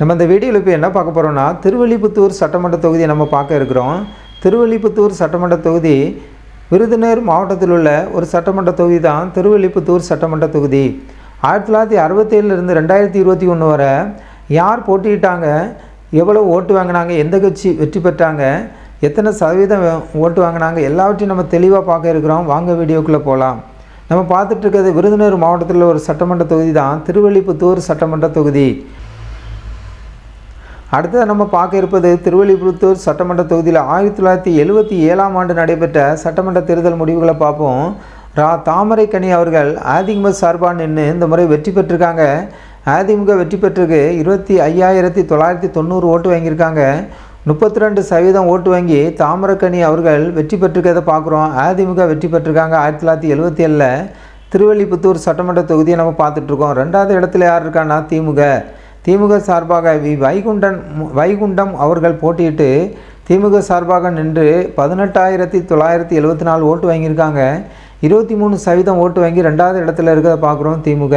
நம்ம இந்த வீடியோவில் இப்போ என்ன பார்க்க போகிறோம்னா, திருவில்லிபுத்தூர் சட்டமன்ற தொகுதியை நம்ம பார்க்க இருக்கிறோம். திருவில்லிபுத்தூர் சட்டமன்ற தொகுதி விருதுநகர் மாவட்டத்தில் உள்ள ஒரு சட்டமன்ற தொகுதி தான் திருவில்லிபுத்தூர் சட்டமன்ற தொகுதி. 1967 2021 வரை யார் போட்டியிட்டாங்க, எவ்வளோ ஓட்டு வாங்கினாங்க, எந்த கட்சி வெற்றி பெற்றாங்க, எத்தனை சதவீதம் ஓட்டு வாங்கினாங்க, எல்லாவற்றையும் நம்ம தெளிவாக பார்க்க இருக்கிறோம். வாங்க வீடியோக்குள்ளே போகலாம். நம்ம பார்த்துட்டு இருக்கிறது விருதுநகர் மாவட்டத்தில் ஒரு சட்டமன்ற தொகுதி தான் திருவில்லிபுத்தூர் சட்டமன்ற தொகுதி. அடுத்தது நம்ம பார்க்க இருப்பது திருவில்லிபுத்தூர் சட்டமன்ற தொகுதியில் 1977 நடைபெற்ற சட்டமன்ற தேர்தல் முடிவுகளை பார்ப்போம். தாமரைக்கனி அவர்கள் அதிமுக சார்பாக நின்று இந்த முறை வெற்றி பெற்றிருக்காங்க. அதிமுக வெற்றி பெற்றிருக்கு 25,990 ஓட்டு வாங்கியிருக்காங்க. 32% ஓட்டு வாங்கி தாமரைக்கனி அவர்கள் வெற்றி பெற்றிருக்கிறத பார்க்குறோம். அதிமுக வெற்றி பெற்றிருக்காங்க. 1977 திருவில்லிபுத்தூர் சட்டமன்ற தொகுதியை நம்ம பார்த்துட்ருக்கோம். 2வது இடத்துல யார் இருக்கான்னா திமுக சார்பாக வைகுண்டம் அவர்கள் போட்டியிட்டு திமுக சார்பாக நின்று 18,974 ஓட்டு வாங்கியிருக்காங்க. 23% ஓட்டு வாங்கி 2வது இடத்துல இருக்கிறத பார்க்குறோம் திமுக.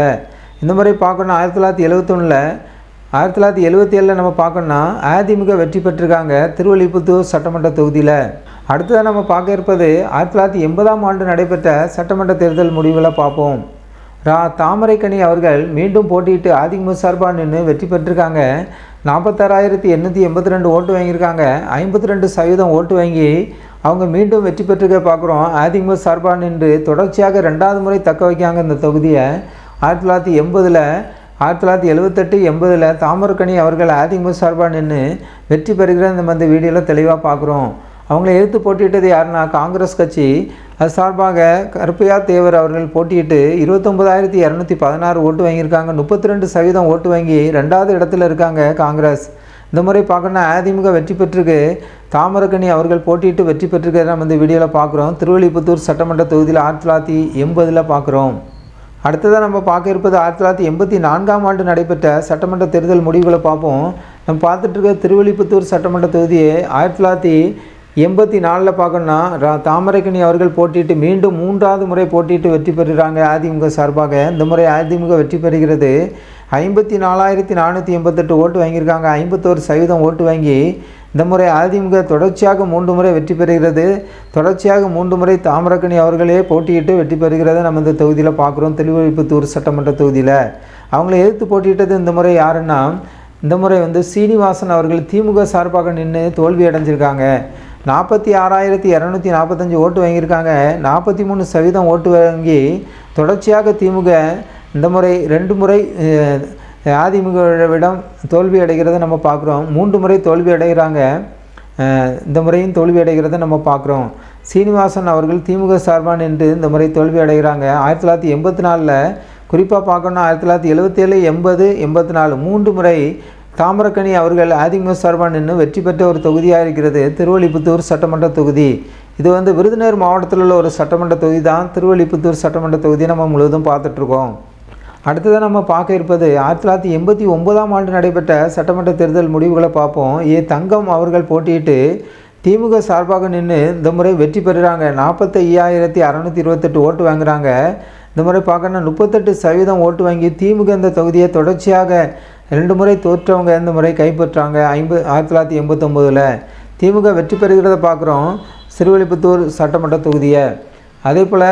இந்த மாதிரி பார்க்கணும் 1977 நம்ம பார்க்கணுன்னா அதிமுக வெற்றி பெற்றிருக்காங்க திருவில்லிபுத்தூர் சட்டமன்ற தொகுதியில். அடுத்ததாக நம்ம பார்க்க இருப்பது 1980 நடைபெற்ற சட்டமன்ற தேர்தல் முடிவுகளை பார்ப்போம். தாமரைக்கனி அவர்கள் மீண்டும் போட்டியிட்டு அதிமுக சார்பாக நின்று வெற்றி பெற்றிருக்காங்க. 46,882 ஓட்டு வாங்கியிருக்காங்க. 52% ஓட்டு வாங்கி அவங்க மீண்டும் வெற்றி பெற்றிருக்க பார்க்குறோம். அதிமுக சார்பாக நின்று தொடர்ச்சியாக 2வது முறை தக்க வைக்காங்க இந்த தொகுதியை. 1980 1978 80 தாமரைக்கனி அவர்கள் அதிமுக சார்பாக நின்று வெற்றி பெறுகிற நம்ம இந்த வீடியோவில் தெளிவாக பார்க்குறோம். அவங்கள எதிர்த்து போட்டியிட்டது யாருன்னா காங்கிரஸ் கட்சி. அது சார்பாக கருப்பையா தேவர் அவர்கள் போட்டியிட்டு 29,216 ஓட்டு வாங்கியிருக்காங்க. 32% ஓட்டு வாங்கி 2வது இடத்துல இருக்காங்க காங்கிரஸ். இந்த முறை பார்க்கணுன்னா அதிமுக வெற்றி பெற்றிருக்கு. தாமரைக்கனி அவர்கள் போட்டியிட்டு வெற்றி பெற்றிருக்கிறத நம்ம இந்த வீடியோவில் பார்க்குறோம். திருவில்லிபுத்தூர் சட்டமன்ற தொகுதியில் 1980 பார்க்குறோம். அடுத்ததாக நம்ம பார்க்க இருப்பது 1984 நடைபெற்ற சட்டமன்ற தேர்தல் முடிவுகளை பார்ப்போம். நம்ம பார்த்துட்ருக்க திருவில்லிபுத்தூர் சட்டமன்ற தொகுதியை 1984 பார்க்கணுன்னா தாமரைக்கனி அவர்கள் போட்டியிட்டு மீண்டும் 3வது முறை போட்டியிட்டு வெற்றி பெறுகிறாங்க அதிமுக சார்பாக. இந்த முறை அதிமுக வெற்றி பெறுகிறது. 54,488 ஓட்டு வாங்கியிருக்காங்க. 51% ஓட்டு வாங்கி இந்த முறை அதிமுக தொடர்ச்சியாக 3 முறை வெற்றி பெறுகிறது. தொடர்ச்சியாக 3 முறை தாமரைக்கனி அவர்களே போட்டியிட்டு வெற்றி பெறுகிறத நம்ம இந்த தொகுதியில் பார்க்குறோம். திருவில்லிபுத்தூர் சட்டமன்ற தொகுதியில் அவங்கள எதிர்த்து போட்டியிட்டது இந்த முறை யாருன்னா, இந்த முறை சீனிவாசன் அவர்கள் திமுக சார்பாக நின்று தோல்வி அடைஞ்சிருக்காங்க. 46,245 ஓட்டு வாங்கியிருக்காங்க. 43% ஓட்டு வாங்கி தொடர்ச்சியாக திமுக இந்த முறை 2 முறை அதிமுகவிடம் தோல்வி அடைகிறத நம்ம பார்க்குறோம். 3 முறை தோல்வி அடைகிறாங்க. இந்த முறையும் தோல்வி அடைகிறத நம்ம பார்க்குறோம். சீனிவாசன் அவர்கள் திமுக சார்பாக நின்று இந்த முறை தோல்வி அடைகிறாங்க. 1984 குறிப்பாக பார்க்கணுன்னா 1977 80 84 3 முறை தாமரைக்கனி அவர்கள் அதிமுக சார்பாக நின்று வெற்றி பெற்ற ஒரு தொகுதியாக இருக்கிறது திருவில்லிபுத்தூர் சட்டமன்ற தொகுதி. இது விருதுநகர் மாவட்டத்தில் உள்ள ஒரு சட்டமன்ற தொகுதி தான் திருவில்லிபுத்தூர் சட்டமன்ற தொகுதியை நம்ம முழுவதும் பார்த்துட்ருக்கோம். அடுத்ததாக நம்ம பார்க்க இருப்பது 1989 நடைபெற்ற சட்டமன்ற தேர்தல் முடிவுகளை பார்ப்போம். தங்கம் அவர்கள் போட்டியிட்டு திமுக சார்பாக நின்று இந்த முறை வெற்றி பெறுகிறாங்க. 45,628 ஓட்டு வாங்குகிறாங்க. இந்த முறை பார்க்கணுன்னா 38% ஓட்டு வாங்கி திமுக இந்த தொகுதியை தொடர்ச்சியாக 2 முறை தோற்றவங்க இந்த முறை கைப்பற்றாங்க. 1989 திமுக வெற்றி பெறுகிறத பார்க்குறோம் திருவில்லிபுத்தூர் சட்டமன்ற தொகுதியை. அதே போல்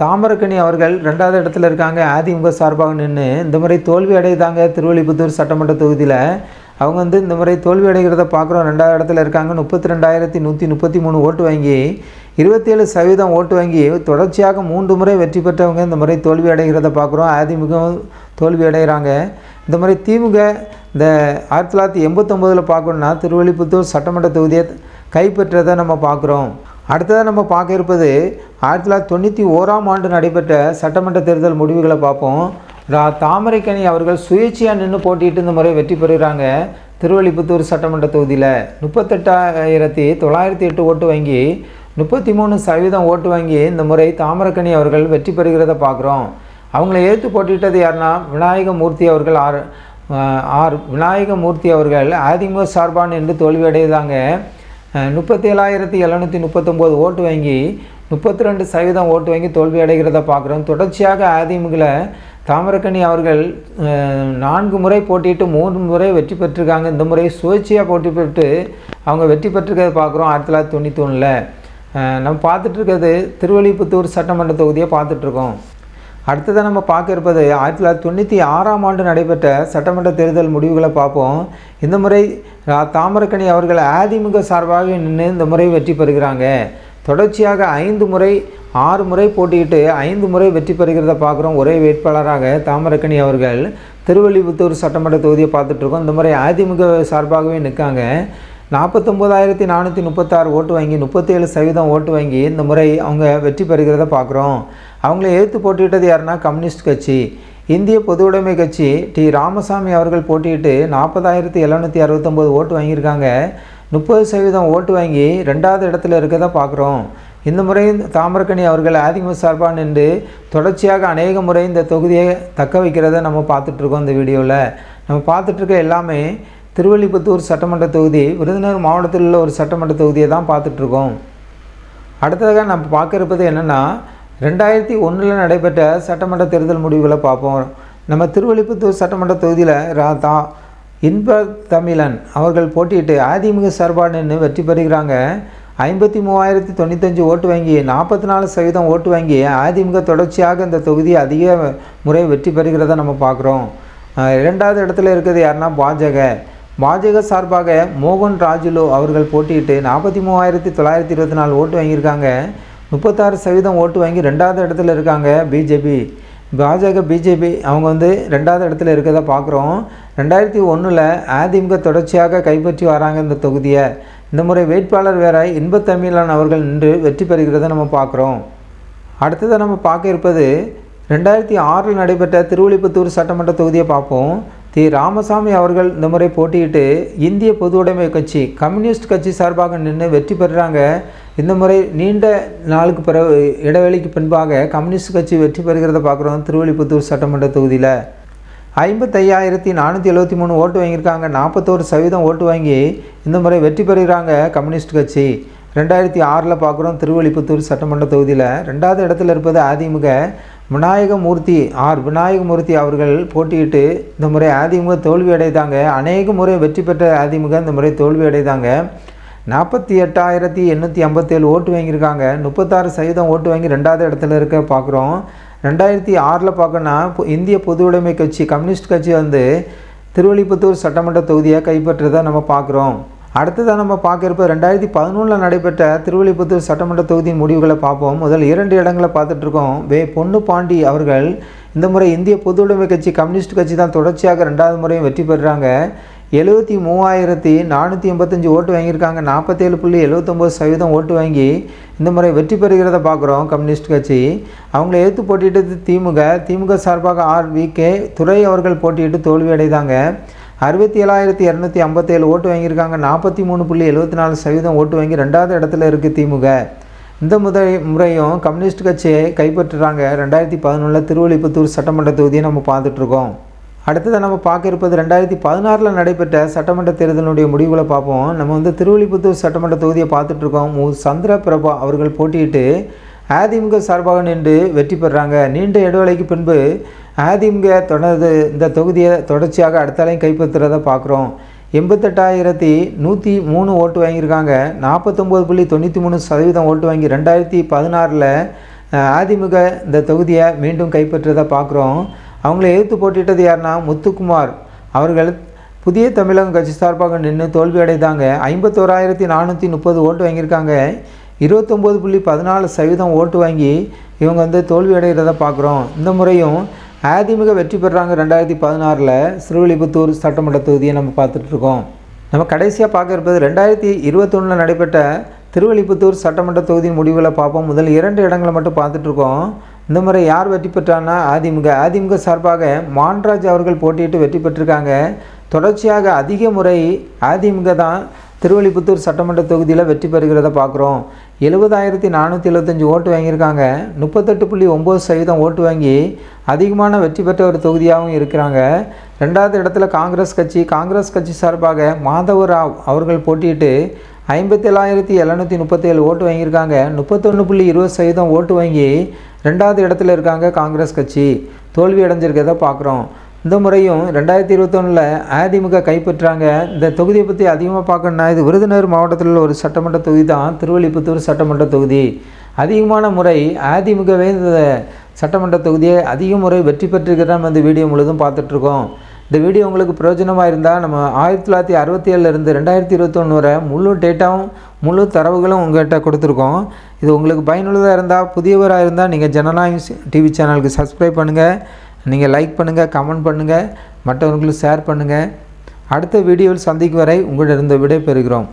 தாமரைக்கனி அவர்கள் 2வது இடத்துல இருக்காங்க. அதிமுக சார்பாக நின்று இந்த முறை தோல்வி அடைதாங்க திருவில்லிபுத்தூர் சட்டமன்ற தொகுதியில். அவங்க இந்த முறை தோல்வி அடைகிறத பார்க்குறோம். 2வது இடத்துல இருக்காங்க. 32,133 ஓட்டு வாங்கி 27% ஓட்டு வாங்கி தொடர்ச்சியாக 3 முறை வெற்றி பெற்றவங்க இந்த முறை தோல்வி அடைகிறத பார்க்குறோம். அதிமுக தோல்வி அடைகிறாங்க. இந்த முறை திமுக இந்த 1989 பார்க்கணுன்னா திருவில்லிபுத்தூர் சட்டமன்ற தொகுதியை கைப்பற்றதை நம்ம பார்க்குறோம். அடுத்ததாக நம்ம பார்க்க இருப்பது 1991 நடைபெற்ற சட்டமன்ற தேர்தல் முடிவுகளை பார்ப்போம். தாமரைக்கனி அவர்கள் சுயேட்சையாக நின்று போட்டியிட்டு இந்த முறை வெற்றி பெறுகிறாங்க திருவில்லிபுத்தூர் சட்டமன்ற தொகுதியில். 38,908 ஓட்டு வாங்கி 33% ஓட்டு வாங்கி இந்த முறை தாமரைக்கனி அவர்கள் வெற்றி பெறுகிறத பார்க்குறோம். அவங்கள எதிர்த்து போட்டியிட்டது யாருன்னா விநாயகமூர்த்தி அவர்கள் அதிமுக சார்பாக நின்று தோல்வி அடைதாங்க. 37,739 ஓட்டு வாங்கி 32% ஓட்டு வாங்கி தோல்வி அடைகிறத பார்க்குறோம். தொடர்ச்சியாக அதிமுக தாமிரக்கனி அவர்கள் 4 முறை போட்டியிட்டு 3 முறை வெற்றி பெற்றிருக்காங்க. இந்த முறை சுயேட்சையாக போட்டி பெற்று அவங்க வெற்றி பெற்றிருக்கிறத பார்க்குறோம். 1991 நம்ம பார்த்துட்ருக்கிறது திருவள்ளிபுத்தூர் சட்டமன்ற தொகுதியை பார்த்துட்ருக்கோம். அடுத்ததாக நம்ம பார்க்க இருப்பது 1996ஆம் ஆண்டு நடைபெற்ற சட்டமன்ற தேர்தல் முடிவுகளை பார்ப்போம். இந்த முறை தாமிரக்கனி அவர்கள் அதிமுக சார்பாக நின்று இந்த முறை வெற்றி பெறுகிறாங்க. தொடர்ச்சியாக 5 முறை 6 முறை போட்டியிட்டு 5 முறை வெற்றி பெறுகிறத பார்க்குறோம். ஒரே வேட்பாளராக தாமிரக்கனி அவர்கள் திருவள்ளிபுத்தூர் சட்டமன்ற தொகுதியை பார்த்துட்ருக்கோம். இந்த முறை அதிமுக சார்பாகவே நிற்காங்க. 49,436 ஓட்டு வாங்கி 37% ஓட்டு வாங்கி இந்த முறை அவங்க வெற்றி பெறுகிறத பார்க்குறோம். அவங்கள எதிர்த்து போட்டியிட்டது யாருன்னா கம்யூனிஸ்ட் கட்சி. இந்திய பொதுவுடைமை கட்சி டி ராமசாமி அவர்கள் போட்டியிட்டு 40,769 ஓட்டு வாங்கியிருக்காங்க. 30% ஓட்டு வாங்கி 2வது இடத்துல இருக்கிறத பார்க்குறோம். இந்த முறை தாமிரக்கனி அவர்கள் அதிமுக சார்பாக நின்று தொடர்ச்சியாக அநேக முறை இந்த தொகுதியை தக்க வைக்கிறத நம்ம பார்த்துட்ருக்கோம். இந்த வீடியோவில் நம்ம பார்த்துட்ருக்க எல்லாமே திருவள்ளிபுத்தூர் சட்டமன்ற தொகுதி விருதுநகர் மாவட்டத்தில் உள்ள ஒரு சட்டமன்ற தொகுதியை தான் பார்த்துட்ருக்கோம். அடுத்ததாக நம்ம பார்க்க இருப்பது என்னென்னா 2001 நடைபெற்ற சட்டமன்ற தேர்தல் முடிவுகளை பார்ப்போம். நம்ம திருவள்ளிபுத்தூர் சட்டமன்ற தொகுதியில் இன்ப தமிழன் அவர்கள் போட்டியிட்டு அதிமுக சார்பாக நின்று வெற்றி பெறுகிறாங்க. 53,095 ஓட்டு வாங்கி 44% ஓட்டு வாங்கி அதிமுக தொடர்ச்சியாக இந்த தொகுதியை அதிக முறை வெற்றி பெறுகிறத நம்ம பார்க்குறோம். 2வது இடத்துல இருக்கிறது யாருன்னா பாஜக சார்பாக மோகன் ராஜுலு அவர்கள் போட்டியிட்டு 43,924 ஓட்டு வாங்கியிருக்காங்க. 36% ஓட்டு வாங்கி 2வது இடத்துல இருக்காங்க. பிஜேபி அவங்க 2வது இடத்துல இருக்கிறத பார்க்குறோம். 2001 அதிமுக தொடர்ச்சியாக கைப்பற்றி வராங்க இந்த தொகுதியை. இந்த முறை வேட்பாளர் வேற இன்ப தமிழன் அவர்கள் நின்று வெற்றி பெறுகிறத நம்ம பார்க்குறோம். அடுத்ததாக நம்ம பார்க்க இருப்பது 2006 நடைபெற்ற திருவள்ளிபுத்தூர் சட்டமன்ற தொகுதியை பார்ப்போம். தி ராமசாமி அவர்கள் இந்த முறை போட்டியிட்டு இந்திய பொதுவுடைமை கட்சி கம்யூனிஸ்ட் கட்சி சார்பாக நின்று வெற்றி பெறுறாங்க. இந்த முறை நீண்ட நாளுக்கு பிறகு இடைவெளிக்கு பின்பாக கம்யூனிஸ்ட் கட்சி வெற்றி பெறுகிறத பார்க்குறோம். திருவள்ளிபுத்தூர் சட்டமன்ற தொகுதியில் 55,473 ஓட்டு வாங்கியிருக்காங்க. 41% ஓட்டு வாங்கி இந்த முறை வெற்றி பெறுகிறாங்க கம்யூனிஸ்ட் கட்சி. 2006 பார்க்குறோம் திருவள்ளிபுத்தூர் சட்டமன்ற தொகுதியில். 2வது இடத்துல இருப்பது அதிமுக விநாயகமூர்த்தி அவர்கள் போட்டியிட்டு இந்த முறை அதிமுக தோல்வி அடைந்தாங்க. அநேக முறை வெற்றி பெற்ற அதிமுக இந்த முறை தோல்வி அடைந்தாங்க. 48,857 ஓட்டு வாங்கியிருக்காங்க. 36% ஓட்டு வாங்கி 2வது இடத்துல இருக்க பார்க்குறோம். 2006 பார்க்கணுன்னா இந்திய பொதுவுடைமை கட்சி கம்யூனிஸ்ட் கட்சி திருவள்ளிபுத்தூர் சட்டமன்ற தொகுதியை கைப்பற்றதை நம்ம பார்க்குறோம். அடுத்ததாக நம்ம பார்க்க இருப்ப 2011 நடைபெற்ற திருவள்ளிபுத்தூர் சட்டமன்ற தொகுதியின் முடிவுகளை பார்ப்போம். முதல் 2 இடங்களை பார்த்துட்ருக்கோம். பொன்னு பாண்டி அவர்கள் இந்த முறை இந்திய பொதுவுடைமை கட்சி கம்யூனிஸ்ட் கட்சி தான் தொடர்ச்சியாக 2வது முறையும் வெற்றி பெறுறாங்க. 73,485 ஓட்டு வாங்கியிருக்காங்க. 47.79% ஓட்டு வாங்கி இந்த முறை வெற்றி பெறுகிறத பார்க்குறோம் கம்யூனிஸ்ட் கட்சி. அவங்கள எதிர்த்து போட்டியிட்டது திமுக சார்பாக RVK துரை அவர்கள் போட்டியிட்டு தோல்வி அடைந்தாங்க. 67,257 ஓட்டு வாங்கியிருக்காங்க. 43.74% ஓட்டு வாங்கி 2வது இடத்துல இருக்குது திமுக. இந்த முறையும் கம்யூனிஸ்ட் கட்சியை கைப்பற்றுறாங்க. 2011 திருவள்ளிபுத்தூர் சட்டமன்ற தொகுதியை நம்ம பார்த்துட்ருக்கோம். அடுத்ததாக நம்ம பார்க்க இருப்பது 2016 நடைபெற்ற சட்டமன்ற தேர்தலுடைய முடிவுகளை பார்ப்போம். நம்ம திருவள்ளிபுத்தூர் சட்டமன்ற தொகுதியை பார்த்துட்ருக்கோம். சந்திர பிரபா அவர்கள் போட்டியிட்டு அதிமுக சார்பாக நின்று வெற்றி பெறுறாங்க. நீண்ட இடைவெளிக்கு பின்பு அதிமுக இந்த தொகுதியை தொடர்ச்சியாக அடுத்தாலையும் கைப்பற்றுறதை பார்க்குறோம். 88,103 ஓட்டு வாங்கியிருக்காங்க. 49.93% ஓட்டு வாங்கி 2016 அதிமுக இந்த தொகுதியை மீண்டும் கைப்பற்றதை பார்க்குறோம். அவங்கள எதிர்த்து போட்டியிட்டது யாருன்னா முத்துக்குமார் அவர்கள் புதிய தமிழகம் கட்சி சார்பாக நின்று தோல்வி அடைந்தாங்க. 51,430 ஓட்டு வாங்கியிருக்காங்க. 29.14% ஓட்டு வாங்கி இவங்க தோல்வி அடைகிறத பார்க்குறோம். இந்த முறையும் அதிமுக வெற்றி பெறுறாங்க. 2016 திருவள்ளிபுத்தூர் சட்டமன்ற தொகுதியை நம்ம பார்த்துட்ருக்கோம். நம்ம கடைசியாக பார்க்க இருப்பது 2021 நடைபெற்ற திருவள்ளிபுத்தூர் சட்டமன்ற தொகுதியின் முடிவுகளை பார்ப்போம். முதல் 2 இடங்களை மட்டும் பார்த்துட்ருக்கோம். இந்த முறை யார் வெற்றி பெற்றான்னா அதிமுக சார்பாக மான்ராஜ் அவர்கள் போட்டியிட்டு வெற்றி பெற்றிருக்காங்க. தொடர்ச்சியாக அதிக முறை அதிமுக தான் திருவள்ளிபுத்தூர் சட்டமன்ற தொகுதியில் வெற்றி பெறுகிறத பார்க்குறோம். 70,475 ஓட்டு வாங்கியிருக்காங்க. 38.9% ஓட்டு வாங்கி அதிகமான வெற்றி பெற்ற ஒரு தொகுதியாகவும் இருக்கிறாங்க. 2வது இடத்துல காங்கிரஸ் கட்சி சார்பாக மாதவராவ் அவர்கள் போட்டியிட்டு 57,737 ஓட்டு வாங்கியிருக்காங்க. 31.20% ஓட்டு வாங்கி 2வது இடத்துல இருக்காங்க காங்கிரஸ் கட்சி. தோல்வி அடைஞ்சிருக்கிறத பார்க்குறோம். இந்த முறையும் 2021 அதிமுக கைப்பற்றாங்க. இந்த தொகுதியை பற்றி அதிகமாக பார்க்கணுன்னா இது விருதுநகர் மாவட்டத்தில் உள்ள ஒரு சட்டமன்ற தொகுதி தான் திருவள்ளிபுத்தூர் சட்டமன்ற தொகுதி. அதிகமான முறை அதிமுகவே இந்த சட்டமன்ற தொகுதியை அதிக முறை வெற்றி பெற்றிருக்கிற நம்ம இந்த வீடியோ முழுதும் பார்த்துட்ருக்கோம். இந்த வீடியோ உங்களுக்கு பிரயோஜனமாக இருந்தால் நம்ம 1967 2021 வரை முழு டேட்டாவும் முழு தரவுகளும் உங்கள்கிட்ட கொடுத்துருக்கோம். இது உங்களுக்கு பயனுள்ளதாக இருந்தால், புதியவராக இருந்தால் நீங்கள் ஜனநாயகம் டிவி சேனலுக்கு சப்ஸ்கிரைப் பண்ணுங்கள். நீங்கள் லைக் பண்ணுங்கள், கமெண்ட் பண்ணுங்கள், மற்றவர்களுக்கு ஷேர் பண்ணுங்கள். அடுத்த வீடியோவில் சந்திக்கும் வரை உங்களிடம் விடை பெறுகிறோம்.